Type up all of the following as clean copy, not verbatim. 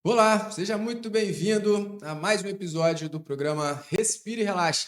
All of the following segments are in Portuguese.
Olá, seja muito bem-vindo a mais um episódio do programa Respire e Relaxa.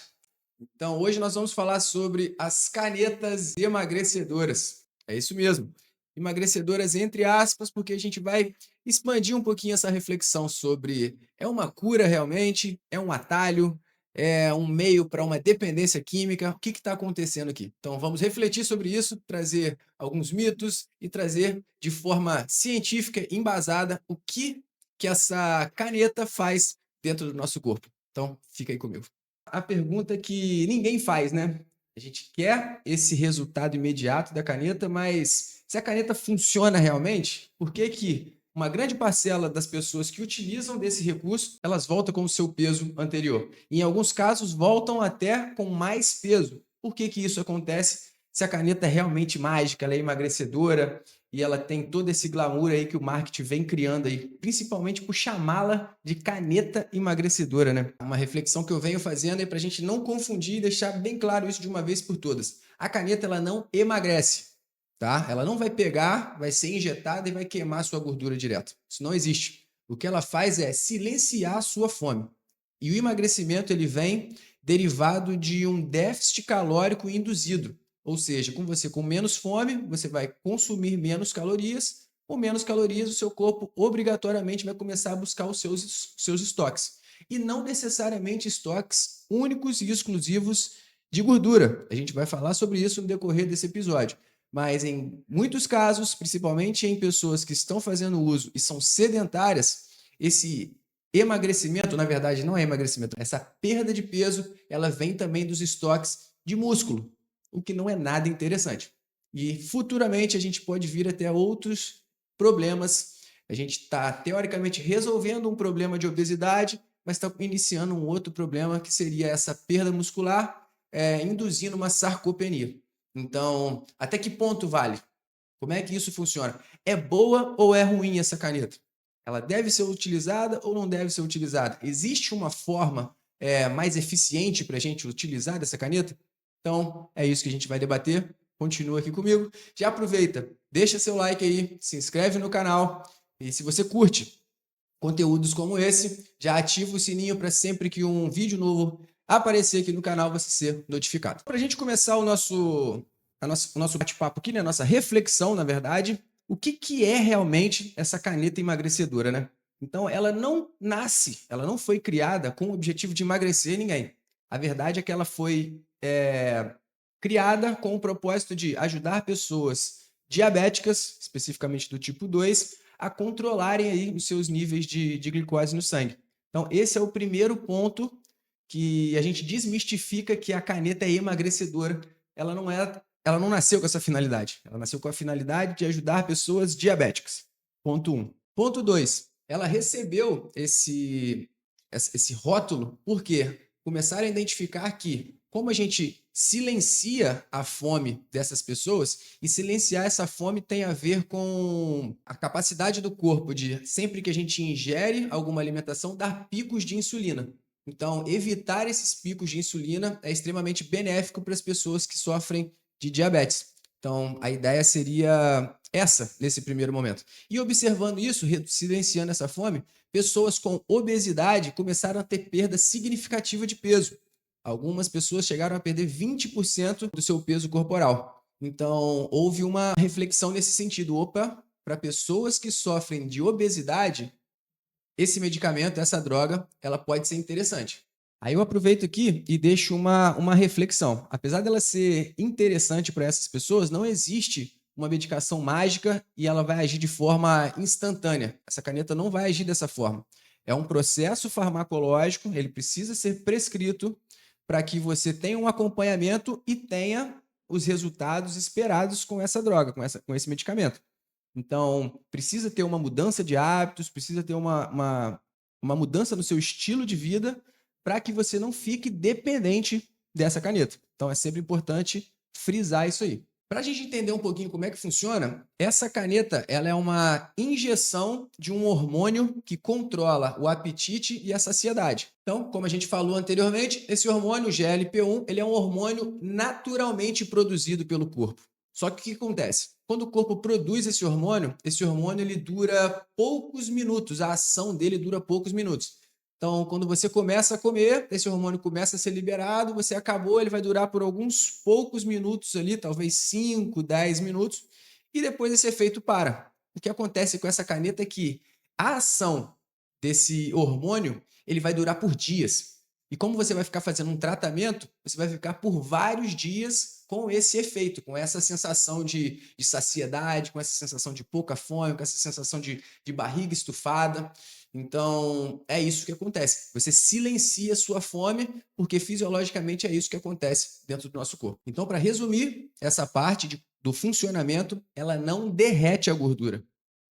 Então, hoje nós vamos falar sobre as canetas emagrecedoras. É isso mesmo, emagrecedoras entre aspas, porque a gente vai expandir um pouquinho essa reflexão sobre é uma cura realmente, é um atalho, é um meio para uma dependência química, o que está acontecendo aqui? Então, vamos refletir sobre isso, trazer alguns mitos e trazer de forma científica, embasada, o que essa caneta faz dentro do nosso corpo. Então, fica aí comigo. A pergunta que ninguém faz, né? A gente quer esse resultado imediato da caneta, mas se a caneta funciona realmente, por que que uma grande parcela das pessoas que utilizam desse recurso, elas voltam com o seu peso anterior? E em alguns casos, voltam até com mais peso. Por que que isso acontece? Se a caneta é realmente mágica, ela é emagrecedora, e ela tem todo esse glamour aí que o marketing vem criando aí, principalmente por chamá-la de caneta emagrecedora, né? Uma reflexão que eu venho fazendo é para a gente não confundir e deixar bem claro isso de uma vez por todas. A caneta, ela não emagrece, tá? Ela não vai pegar, vai ser injetada e vai queimar a sua gordura direto. Isso não existe. O que ela faz é silenciar a sua fome. E o emagrecimento, ele vem derivado de um déficit calórico induzido. Ou seja, com você com menos fome, você vai consumir menos calorias. Com menos calorias, o seu corpo obrigatoriamente vai começar a buscar os seus estoques. E não necessariamente estoques únicos e exclusivos de gordura. A gente vai falar sobre isso no decorrer desse episódio. Mas em muitos casos, principalmente em pessoas que estão fazendo uso e são sedentárias, esse emagrecimento, na verdade, não é emagrecimento, essa perda de peso, ela vem também dos estoques de músculo, o que não é nada interessante. E futuramente a gente pode vir até outros problemas. A gente está, teoricamente, resolvendo um problema de obesidade, mas está iniciando um outro problema que seria essa perda muscular, induzindo uma sarcopenia. Então, até que ponto vale? Como é que isso funciona? É boa ou é ruim essa caneta? Ela deve ser utilizada ou não deve ser utilizada? Existe uma forma mais eficiente para a gente utilizar essa caneta? Então, é isso que a gente vai debater. Continua aqui comigo. Já aproveita, deixa seu like aí, se inscreve no canal e se você curte conteúdos como esse, já ativa o sininho para sempre que um vídeo novo aparecer aqui no canal você ser notificado. Para a gente começar o nosso bate-papo aqui, né? A nossa reflexão, na verdade, o que é realmente essa caneta emagrecedora, né? Então, ela não nasce, ela não foi criada com o objetivo de emagrecer ninguém. A verdade é que ela foi criada com o propósito de ajudar pessoas diabéticas, especificamente do tipo 2, a controlarem aí os seus níveis de glicose no sangue. Então, esse é o primeiro ponto que a gente desmistifica que a caneta é emagrecedora. Ela não nasceu com essa finalidade. Ela nasceu com a finalidade de ajudar pessoas diabéticas. Ponto 1. Ponto 2. Ela recebeu esse rótulo porque começaram a identificar que, como a gente silencia a fome dessas pessoas, e silenciar essa fome tem a ver com a capacidade do corpo de, sempre que a gente ingere alguma alimentação, dar picos de insulina. Então, evitar esses picos de insulina é extremamente benéfico para as pessoas que sofrem de diabetes. Então, a ideia seria essa nesse primeiro momento. E observando isso, silenciando essa fome, pessoas com obesidade começaram a ter perda significativa de peso. Algumas pessoas chegaram a perder 20% do seu peso corporal. Então, houve uma reflexão nesse sentido. Opa, para pessoas que sofrem de obesidade, esse medicamento, essa droga, ela pode ser interessante. Aí eu aproveito aqui e deixo uma reflexão. Apesar dela ser interessante para essas pessoas, não existe uma medicação mágica e ela vai agir de forma instantânea. Essa caneta não vai agir dessa forma. É um processo farmacológico, ele precisa ser prescrito para que você tenha um acompanhamento e tenha os resultados esperados com essa droga, com esse medicamento. Então, precisa ter uma mudança de hábitos, precisa ter uma mudança no seu estilo de vida para que você não fique dependente dessa caneta. Então, é sempre importante frisar isso aí. Para a gente entender um pouquinho como é que funciona, essa caneta ela é uma injeção de um hormônio que controla o apetite e a saciedade. Então, como a gente falou anteriormente, esse hormônio, o GLP-1, ele é um hormônio naturalmente produzido pelo corpo. Só que o que acontece? Quando o corpo produz esse hormônio ele dura poucos minutos, a ação dele dura poucos minutos. Então, quando você começa a comer, esse hormônio começa a ser liberado, você acabou, ele vai durar por alguns poucos minutos ali, talvez 5, 10 minutos, e depois esse efeito para. O que acontece com essa caneta é que a ação desse hormônio, ele vai durar por dias. E como você vai ficar fazendo um tratamento, você vai ficar por vários dias com esse efeito, com essa sensação de saciedade, com essa sensação de pouca fome, com essa sensação de barriga estufada. Então, é isso que acontece. Você silencia a sua fome, porque fisiologicamente é isso que acontece dentro do nosso corpo. Então, para resumir, essa parte do funcionamento, ela não derrete a gordura.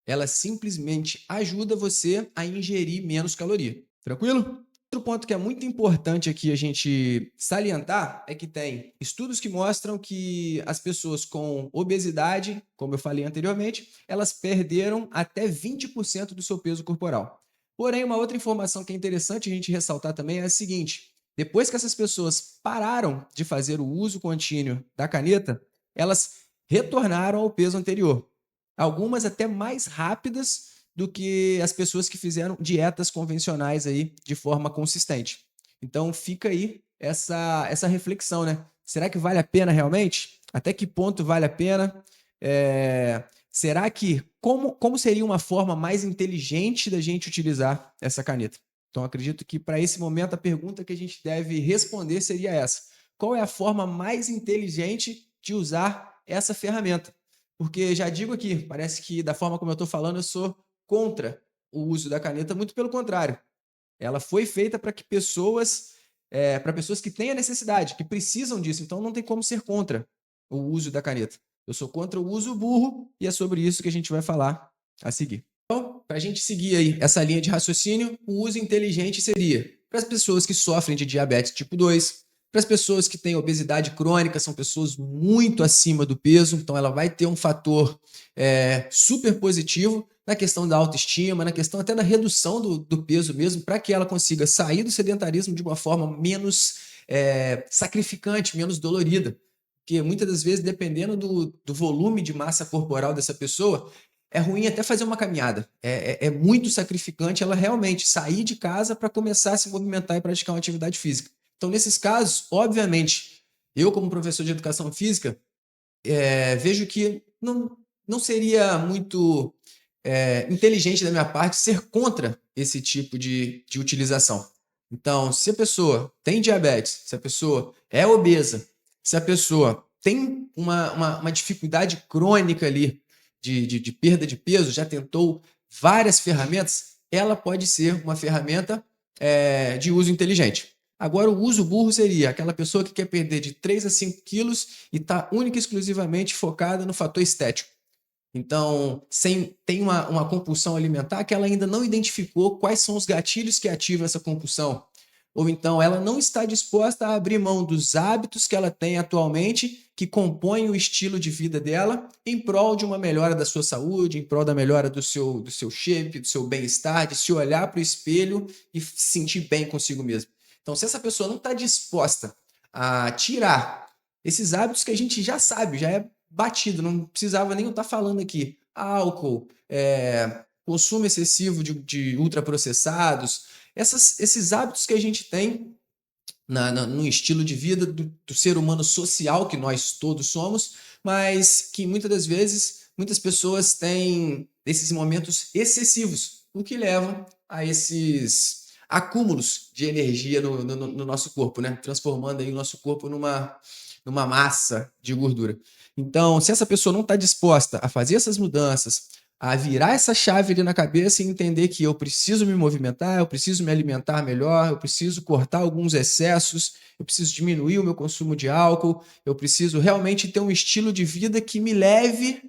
Ela simplesmente ajuda você a ingerir menos caloria. Tranquilo? Outro ponto que é muito importante aqui a gente salientar é que tem estudos que mostram que as pessoas com obesidade, como eu falei anteriormente, elas perderam até 20% do seu peso corporal. Porém, uma outra informação que é interessante a gente ressaltar também é a seguinte: depois que essas pessoas pararam de fazer o uso contínuo da caneta, elas retornaram ao peso anterior. Algumas até mais rápidas do que as pessoas que fizeram dietas convencionais aí de forma consistente. Então fica aí essa reflexão, né? Será que vale a pena realmente? Até que ponto vale a pena? Será que como seria uma forma mais inteligente da gente utilizar essa caneta? Então acredito que para esse momento a pergunta que a gente deve responder seria essa: qual é a forma mais inteligente de usar essa ferramenta? Porque já digo aqui, parece que da forma como eu estou falando, eu sou contra o uso da caneta, muito pelo contrário. Ela foi feita para que para pessoas que têm a necessidade, que precisam disso, então não tem como ser contra o uso da caneta. Eu sou contra o uso burro e é sobre isso que a gente vai falar a seguir. Então, para a gente seguir aí essa linha de raciocínio, o uso inteligente seria para as pessoas que sofrem de diabetes tipo 2, para as pessoas que têm obesidade crônica, são pessoas muito acima do peso, então ela vai ter um fator super positivo na questão da autoestima, na questão até da redução do peso mesmo, para que ela consiga sair do sedentarismo de uma forma menos sacrificante, menos dolorida. Porque muitas das vezes, dependendo do volume de massa corporal dessa pessoa, é ruim até fazer uma caminhada. É muito sacrificante ela realmente sair de casa para começar a se movimentar e praticar uma atividade física. Então, nesses casos, obviamente, eu, como professor de educação física, vejo que não seria muito inteligente da minha parte ser contra esse tipo de utilização. Então, se a pessoa tem diabetes, se a pessoa é obesa, se a pessoa tem uma dificuldade crônica ali de perda de peso, já tentou várias ferramentas, ela pode ser uma ferramenta de uso inteligente. Agora, o uso burro seria aquela pessoa que quer perder de 3 a 5 quilos e está única e exclusivamente focada no fator estético. Então, tem uma compulsão alimentar que ela ainda não identificou quais são os gatilhos que ativam essa compulsão. Ou então, ela não está disposta a abrir mão dos hábitos que ela tem atualmente, que compõem o estilo de vida dela, em prol de uma melhora da sua saúde, em prol da melhora do seu shape, do seu bem-estar, de se olhar para o espelho e se sentir bem consigo mesmo. Então, se essa pessoa não está disposta a tirar esses hábitos que a gente já sabe, já é batido, não precisava nem eu estar falando aqui, álcool, consumo excessivo de ultraprocessados, esses hábitos que a gente tem no estilo de vida do ser humano social que nós todos somos, mas que muitas das vezes muitas pessoas têm esses momentos excessivos, o que leva a esses acúmulos de energia no nosso corpo, né? Transformando aí o nosso corpo numa massa de gordura. Então, se essa pessoa não está disposta a fazer essas mudanças, a virar essa chave ali na cabeça e entender que eu preciso me movimentar, eu preciso me alimentar melhor, eu preciso cortar alguns excessos, eu preciso diminuir o meu consumo de álcool, eu preciso realmente ter um estilo de vida que me leve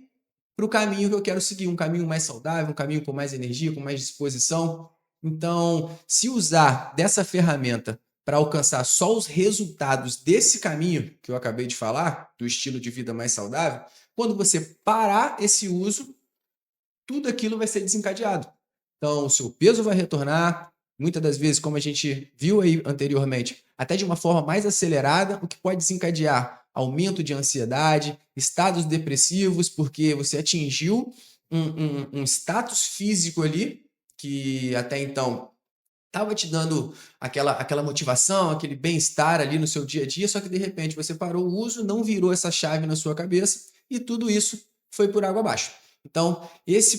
para o caminho que eu quero seguir, um caminho mais saudável, um caminho com mais energia, com mais disposição. Então, se usar dessa ferramenta para alcançar só os resultados desse caminho que eu acabei de falar, do estilo de vida mais saudável, quando você parar esse uso, tudo aquilo vai ser desencadeado. Então, o seu peso vai retornar, muitas das vezes, como a gente viu aí anteriormente, até de uma forma mais acelerada, o que pode desencadear aumento de ansiedade, estados depressivos, porque você atingiu um status físico ali que até então estava te dando aquela motivação, aquele bem-estar ali no seu dia a dia, só que de repente você parou o uso, não virou essa chave na sua cabeça e tudo isso foi por água abaixo. Então, essa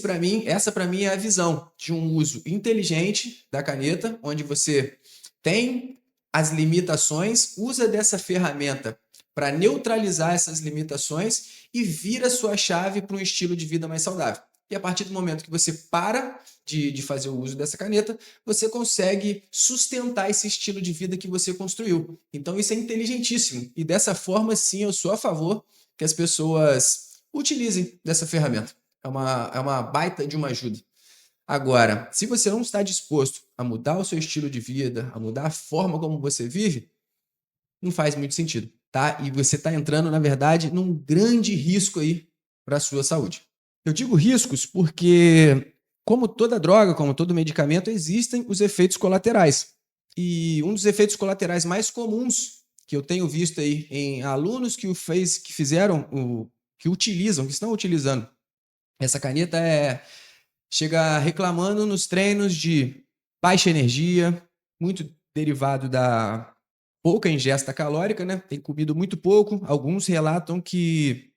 para mim é a visão de um uso inteligente da caneta, onde você tem as limitações, usa dessa ferramenta para neutralizar essas limitações e vira a sua chave para um estilo de vida mais saudável. E a partir do momento que você para de fazer o uso dessa caneta, você consegue sustentar esse estilo de vida que você construiu. Então, isso é inteligentíssimo. E dessa forma, sim, eu sou a favor que as pessoas utilizem dessa ferramenta. É uma baita de uma ajuda. Agora, se você não está disposto a mudar o seu estilo de vida, a mudar a forma como você vive, não faz muito sentido, tá? E você está entrando, na verdade, num grande risco aí para a sua saúde. Eu digo riscos porque, como toda droga, como todo medicamento, existem os efeitos colaterais. E um dos efeitos colaterais mais comuns que eu tenho visto aí em alunos que utilizam, que estão utilizando essa caneta chega reclamando nos treinos de baixa energia, muito derivado da pouca ingesta calórica, né? Tem comido muito pouco. Alguns relatam que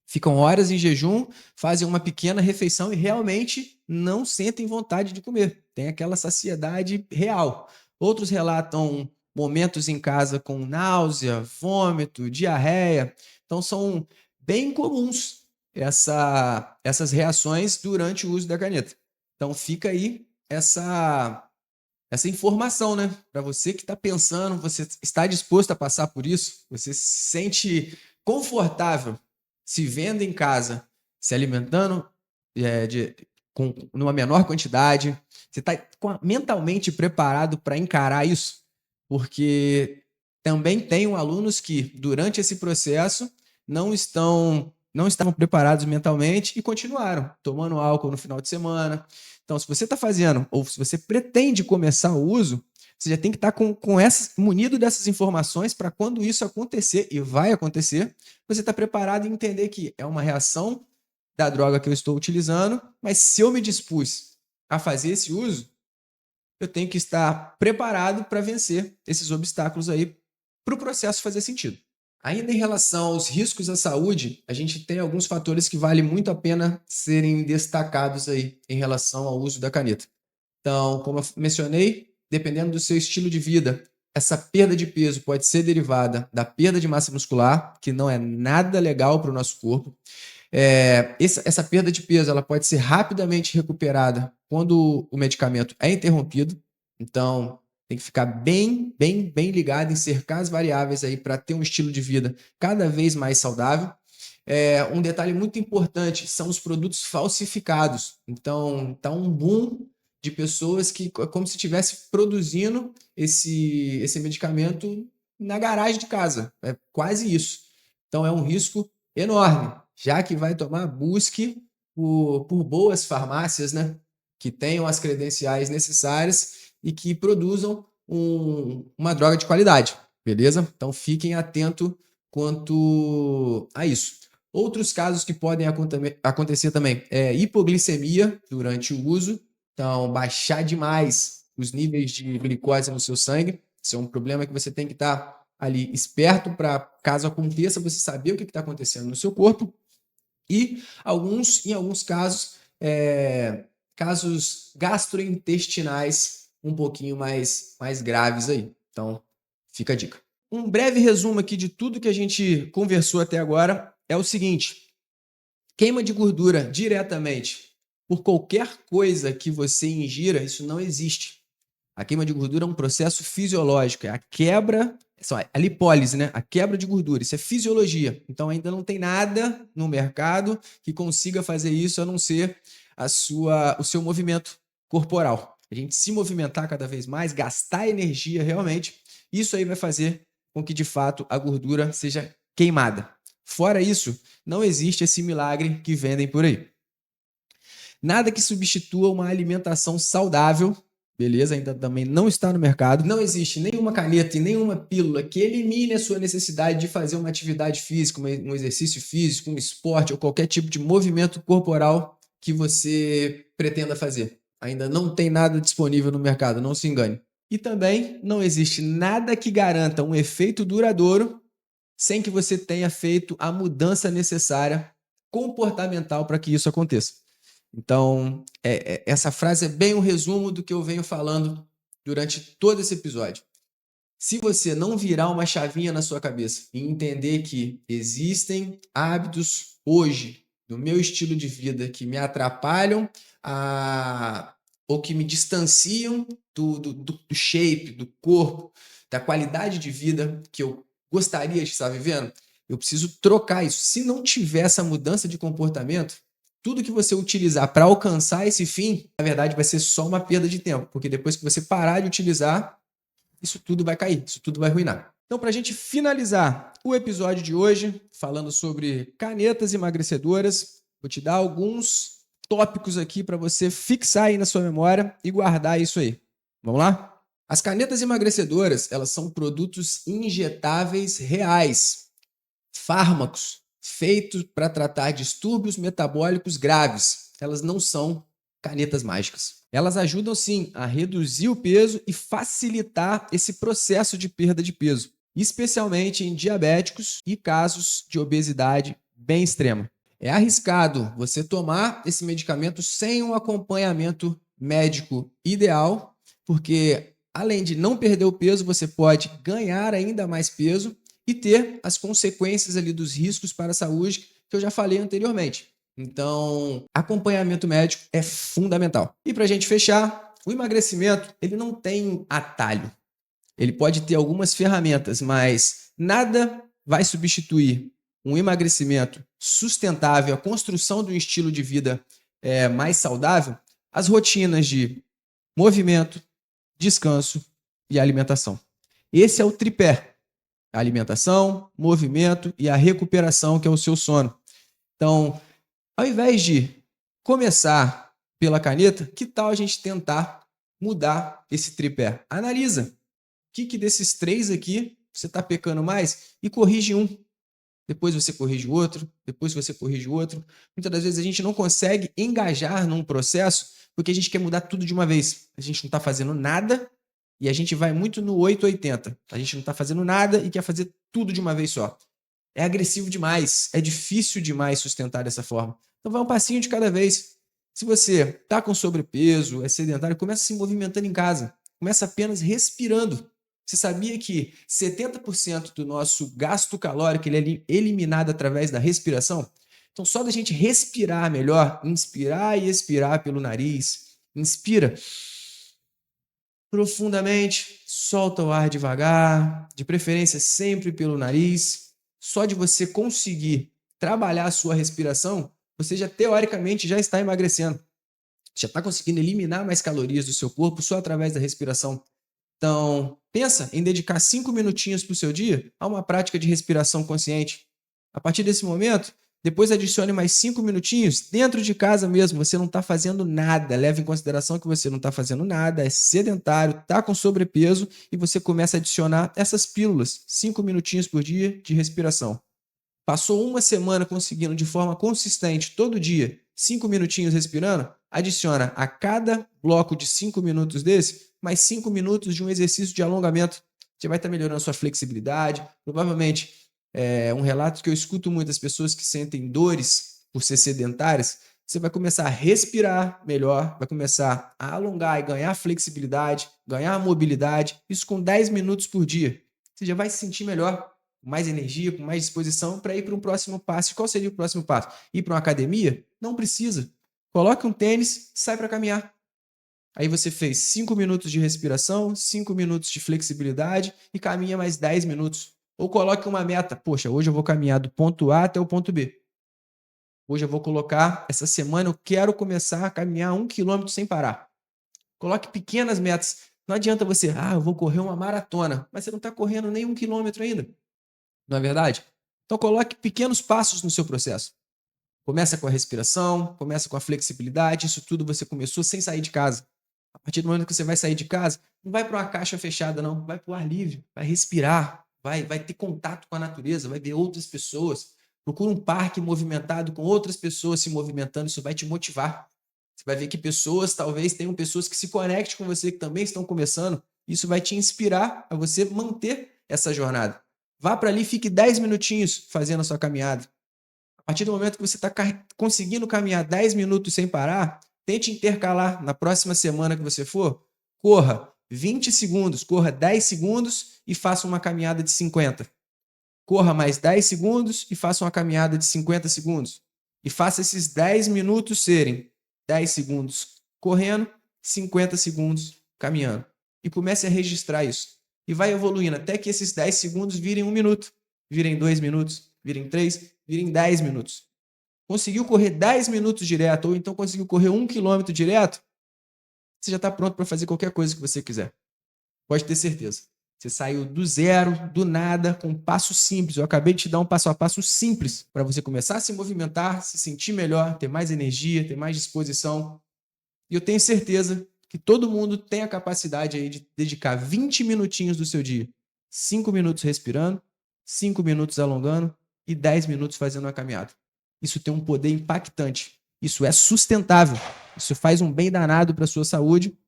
ficam horas em jejum, fazem uma pequena refeição e realmente não sentem vontade de comer. Tem aquela saciedade real. Outros relatam momentos em casa com náusea, vômito, diarreia. Então são bem comuns essas reações durante o uso da caneta. Então fica aí essa informação, né? Para você que está pensando, você está disposto a passar por isso, você se sente confortável se vendo em casa, se alimentando numa menor quantidade, você está mentalmente preparado para encarar isso, porque também tenho alunos que durante esse processo não estavam preparados mentalmente e continuaram tomando álcool no final de semana. Então, se você está fazendo ou se você pretende começar o uso, você já tem que estar munido dessas informações para quando isso acontecer, e vai acontecer, você está preparado e entender que é uma reação da droga que eu estou utilizando, mas se eu me dispus a fazer esse uso, eu tenho que estar preparado para vencer esses obstáculos aí para o processo fazer sentido. Ainda em relação aos riscos à saúde, a gente tem alguns fatores que vale muito a pena serem destacados aí em relação ao uso da caneta. Então, como eu mencionei, dependendo do seu estilo de vida, essa perda de peso pode ser derivada da perda de massa muscular, que não é nada legal para o nosso corpo. Essa perda de peso ela pode ser rapidamente recuperada quando o medicamento é interrompido. Então, tem que ficar bem ligado em cercar as variáveis aí para ter um estilo de vida cada vez mais saudável. Um detalhe muito importante são os produtos falsificados. Então, tá um boom de pessoas que como se estivesse produzindo esse medicamento na garagem de casa. É quase isso. Então, é um risco enorme. Já que vai tomar, busque por boas farmácias, né? Que tenham as credenciais necessárias e que produzam uma droga de qualidade, beleza? Então fiquem atentos quanto a isso. Outros casos que podem acontecer também é hipoglicemia durante o uso, então baixar demais os níveis de glicose no seu sangue. Isso é um problema que você tem que estar ali esperto para, caso aconteça, você saber o que está acontecendo no seu corpo. E em alguns casos, casos gastrointestinais um pouquinho mais graves aí. Então, fica a dica. Um breve resumo aqui de tudo que a gente conversou até agora é o seguinte: queima de gordura diretamente por qualquer coisa que você ingira, isso não existe. A queima de gordura é um processo fisiológico, é a quebra, a lipólise, né? A quebra de gordura, isso é fisiologia. Então ainda não tem nada no mercado que consiga fazer isso a não ser o seu movimento corporal. A gente se movimentar cada vez mais, gastar energia realmente, isso aí vai fazer com que de fato a gordura seja queimada. Fora isso, não existe esse milagre que vendem por aí. Nada que substitua uma alimentação saudável beleza? Ainda também não está no mercado. Não existe nenhuma caneta e nenhuma pílula que elimine a sua necessidade de fazer uma atividade física, um exercício físico, um esporte ou qualquer tipo de movimento corporal que você pretenda fazer. Ainda não tem nada disponível no mercado, não se engane. E também não existe nada que garanta um efeito duradouro sem que você tenha feito a mudança necessária comportamental para que isso aconteça. Então, essa frase é bem um resumo do que eu venho falando durante todo esse episódio. Se você não virar uma chavinha na sua cabeça e entender que existem hábitos hoje do meu estilo de vida que me atrapalham ou que me distanciam do shape, do corpo, da qualidade de vida que eu gostaria de estar vivendo, eu preciso trocar isso. Se não tiver essa mudança de comportamento, tudo que você utilizar para alcançar esse fim, na verdade, vai ser só uma perda de tempo, porque depois que você parar de utilizar, isso tudo vai cair, isso tudo vai ruinar. Então, para a gente finalizar o episódio de hoje, falando sobre canetas emagrecedoras, vou te dar alguns tópicos aqui para você fixar aí na sua memória e guardar isso aí. Vamos lá? As canetas emagrecedoras, elas são produtos injetáveis reais, fármacos feitos para tratar distúrbios metabólicos graves. Elas não são canetas mágicas. Elas ajudam sim a reduzir o peso e facilitar esse processo de perda de peso, especialmente em diabéticos e casos de obesidade bem extrema. É arriscado você tomar esse medicamento sem um acompanhamento médico ideal, porque além de não perder o peso, você pode ganhar ainda mais peso e ter as consequências ali dos riscos para a saúde que eu já falei anteriormente. Então, acompanhamento médico é fundamental. E para a gente fechar, o emagrecimento ele não tem atalho. Ele pode ter algumas ferramentas, mas nada vai substituir um emagrecimento sustentável, a construção de um estilo de vida mais saudável, as rotinas de movimento, descanso e alimentação. Esse é o tripé: a alimentação, movimento e a recuperação, que é o seu sono. Então, ao invés de começar pela caneta, que tal a gente tentar mudar esse tripé? Analisa o que desses três aqui você está pecando mais e corrige um. Depois você corrige o outro, depois você corrige o outro. Muitas das vezes a gente não consegue engajar num processo porque a gente quer mudar tudo de uma vez. A gente não está fazendo nada e a gente vai muito no 880. A gente não está fazendo nada e quer fazer tudo de uma vez só. É agressivo demais, é difícil demais sustentar dessa forma. Então vai um passinho de cada vez. Se você está com sobrepeso, é sedentário, começa se movimentando em casa. Começa apenas respirando. Você sabia que 70% do nosso gasto calórico ele é eliminado através da respiração? Então só da gente respirar melhor, inspirar e expirar pelo nariz. Inspira profundamente, solta o ar devagar, de preferência sempre pelo nariz. Só de você conseguir trabalhar a sua respiração, você já teoricamente já está emagrecendo. Já está conseguindo eliminar mais calorias do seu corpo só através da respiração. Então, pensa em dedicar 5 minutinhos para o seu dia a uma prática de respiração consciente. A partir desse momento, depois adicione mais 5 minutinhos dentro de casa mesmo. Você não está fazendo nada. Leve em consideração que você não está fazendo nada, é sedentário, está com sobrepeso e você começa a adicionar essas pílulas, 5 minutinhos por dia de respiração. Passou uma semana conseguindo de forma consistente, todo dia, 5 minutinhos respirando, adiciona a cada bloco de 5 minutos desse, mais 5 minutos de um exercício de alongamento. Você vai estar melhorando a sua flexibilidade. Provavelmente, um relato que eu escuto muitas pessoas que sentem dores por ser sedentárias, você vai começar a respirar melhor, vai começar a alongar e ganhar flexibilidade, ganhar mobilidade, isso com 10 minutos por dia. Você já vai se sentir melhor, com mais energia, com mais disposição para ir para um próximo passo. E qual seria o próximo passo? Ir para uma academia? Não precisa. Coloque um tênis, sai para caminhar. Aí você fez 5 minutos de respiração, 5 minutos de flexibilidade e caminha mais 10 minutos. Ou coloque uma meta. Poxa, hoje eu vou caminhar do ponto A até o ponto B. Hoje eu vou colocar, essa semana eu quero começar a caminhar 1 quilômetro sem parar. Coloque pequenas metas. Não adianta você, eu vou correr uma maratona, mas você não está correndo nem 1 quilômetro ainda. Não é verdade? Então coloque pequenos passos no seu processo. Começa com a respiração, começa com a flexibilidade, isso tudo você começou sem sair de casa. A partir do momento que você vai sair de casa, não vai para uma caixa fechada, não. Vai para o ar livre, vai respirar, vai ter contato com a natureza, vai ver outras pessoas. Procura um parque movimentado com outras pessoas se movimentando, isso vai te motivar. Você vai ver que pessoas, talvez tenham pessoas que se conectem com você, que também estão começando. Isso vai te inspirar a você manter essa jornada. Vá para ali, fique 10 minutinhos fazendo a sua caminhada. A partir do momento que você está conseguindo caminhar 10 minutos sem parar, tente intercalar na próxima semana que você for, corra 20 segundos, corra 10 segundos e faça uma caminhada de 50. Corra mais 10 segundos e faça uma caminhada de 50 segundos. E faça esses 10 minutos serem 10 segundos correndo, 50 segundos caminhando. E comece a registrar isso. E vai evoluindo até que esses 10 segundos virem 1 minuto, virem 2 minutos, virem 3, virem 10 minutos. Conseguiu correr 10 minutos direto, ou então conseguiu correr 1 quilômetro direto, você já está pronto para fazer qualquer coisa que você quiser. Pode ter certeza. Você saiu do zero, do nada, com um passo simples. Eu acabei de te dar um passo a passo simples para você começar a se movimentar, se sentir melhor, ter mais energia, ter mais disposição. E eu tenho certeza que todo mundo tem a capacidade aí de dedicar 20 minutinhos do seu dia. 5 minutos respirando, 5 minutos alongando e 10 minutos fazendo uma caminhada. Isso tem um poder impactante. Isso é sustentável. Isso faz um bem danado para a sua saúde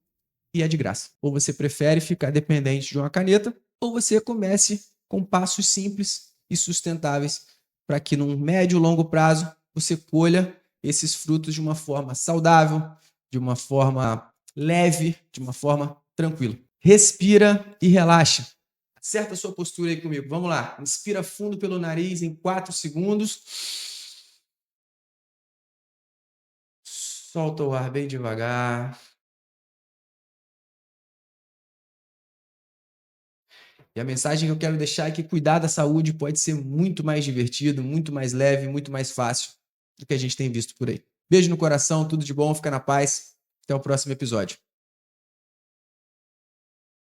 e é de graça. Ou você prefere ficar dependente de uma caneta, ou você comece com passos simples e sustentáveis para que num médio e longo prazo você colha esses frutos de uma forma saudável, de uma forma leve, de uma forma tranquila. Respira e relaxa. Acerta a sua postura aí comigo. Vamos lá. Inspira fundo pelo nariz em 4 segundos. Solta o ar bem devagar. E a mensagem que eu quero deixar é que cuidar da saúde pode ser muito mais divertido, muito mais leve, muito mais fácil do que a gente tem visto por aí. Beijo no coração, tudo de bom, fica na paz. Até o próximo episódio.